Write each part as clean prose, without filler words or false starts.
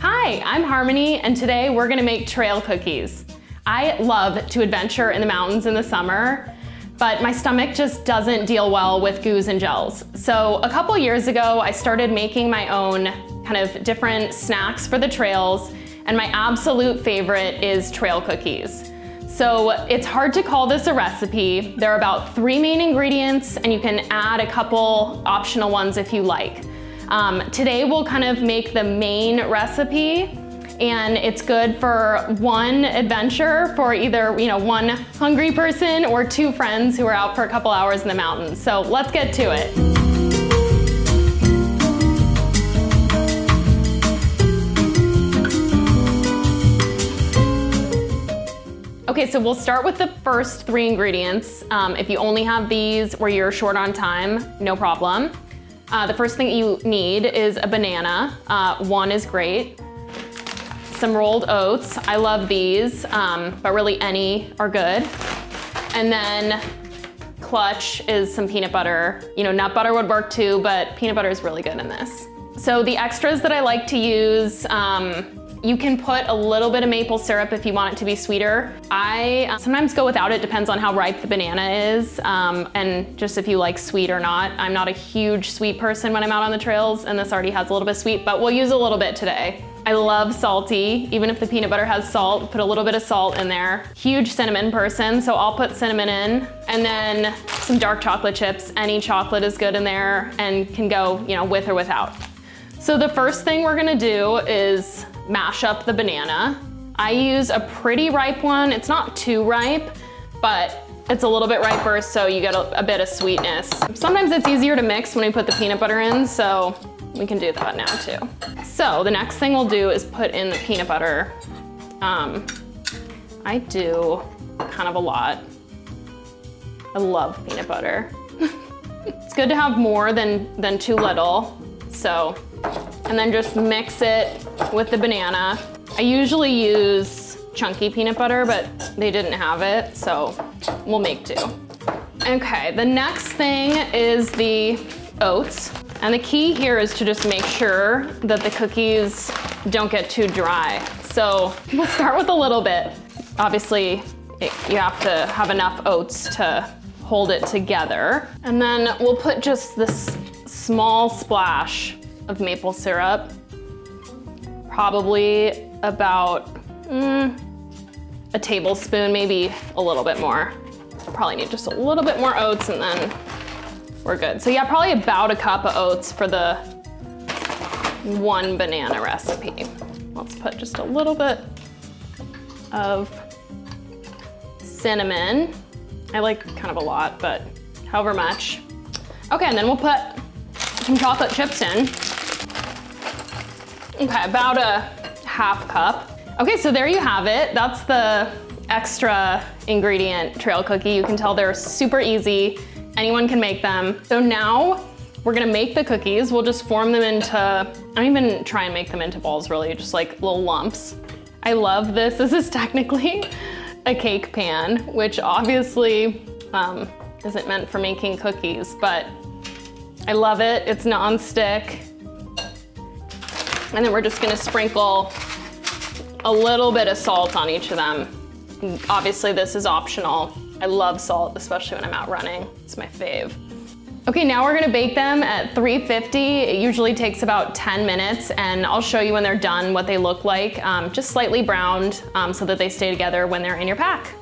Hi, I'm Harmony, and today we're gonna make trail cookies. I love to adventure in the mountains in the summer, but my stomach just doesn't deal well with goos and gels. So a couple years ago, I started making my own kind of different snacks for the trails, and my absolute favorite is trail cookies. So it's hard to call this a recipe. There are about 3 main ingredients, and you can add a couple optional ones if you like. Today we'll kind of make the main recipe, and it's good for one adventure for either one hungry person or 2 friends who are out for a couple hours in the mountains. So let's get to it. Okay, so we'll start with the first 3 ingredients. If you only have these or you're short on time, no problem. The first thing you need is a banana. 1 is great. Some rolled oats. I love these, but really any are good. And then clutch is some peanut butter. Nut butter would work too, but peanut butter is really good in this. So the extras that I like to use, you can put a little bit of maple syrup if you want it to be sweeter. I sometimes go without it, depends on how ripe the banana is, and just if you like sweet or not. I'm not a huge sweet person when I'm out on the trails, and this already has a little bit of sweet, but we'll use a little bit today. I love salty, even if the peanut butter has salt, put a little bit of salt in there. Huge cinnamon person, so I'll put cinnamon in. And then some dark chocolate chips. Any chocolate is good in there and can go, with or without. So the first thing we're gonna do is mash up the banana. I use a pretty ripe one. It's not too ripe, but it's a little bit riper, so you get a bit of sweetness. Sometimes it's easier to mix when we put the peanut butter in, so we can do that now too. So the next thing we'll do is put in the peanut butter. I do kind of a lot. I love peanut butter. It's good to have more than too little. So, and then just mix it with the banana. I usually use chunky peanut butter, but they didn't have it, so we'll make do. Okay, the next thing is the oats. And the key here is to just make sure that the cookies don't get too dry. So we'll start with a little bit. Obviously, you have to have enough oats to hold it together. And then we'll put just this small splash of maple syrup, probably about a tablespoon, maybe a little bit more. Probably need just a little bit more oats, and then we're good. So yeah, probably about a cup of oats for the 1 banana recipe. Let's put just a little bit of cinnamon. I like kind of a lot, but however much. Okay, and then we'll put some chocolate chips in. Okay, about a 1/2 cup. Okay, so there you have it. That's the extra ingredient trail cookie. You can tell they're super easy. Anyone can make them. So now we're gonna make the cookies. We'll just form them into, I don't even try and make them into balls really, just like little lumps. I love this. This is technically a cake pan, which obviously isn't meant for making cookies, but I love it. It's non-stick. And then we're just gonna sprinkle a little bit of salt on each of them. Obviously this is optional. I love salt, especially when I'm out running. It's my fave. Okay, now we're gonna bake them at 350. It usually takes about 10 minutes, and I'll show you when they're done what they look like, just slightly browned so that they stay together when they're in your pack.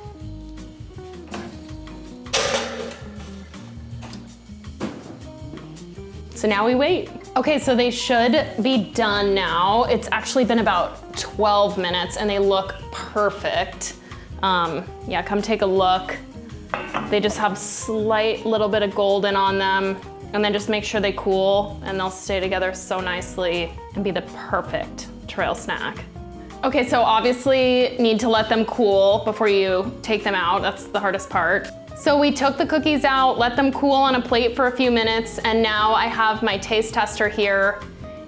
So now we wait. Okay, so they should be done now. It's actually been about 12 minutes and they look perfect. Yeah, come take a look. They just have slight little bit of golden on them, and then just make sure they cool and they'll stay together so nicely and be the perfect trail snack. Okay, so obviously need to let them cool before you take them out. That's the hardest part. So we took the cookies out, let them cool on a plate for a few minutes, and now I have my taste tester here.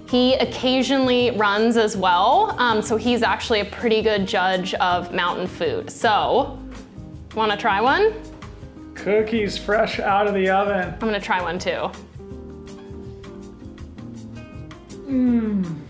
He occasionally runs as well, so he's actually a pretty good judge of mountain food. So, wanna try one? Cookies fresh out of the oven. I'm gonna try one too. Mmm.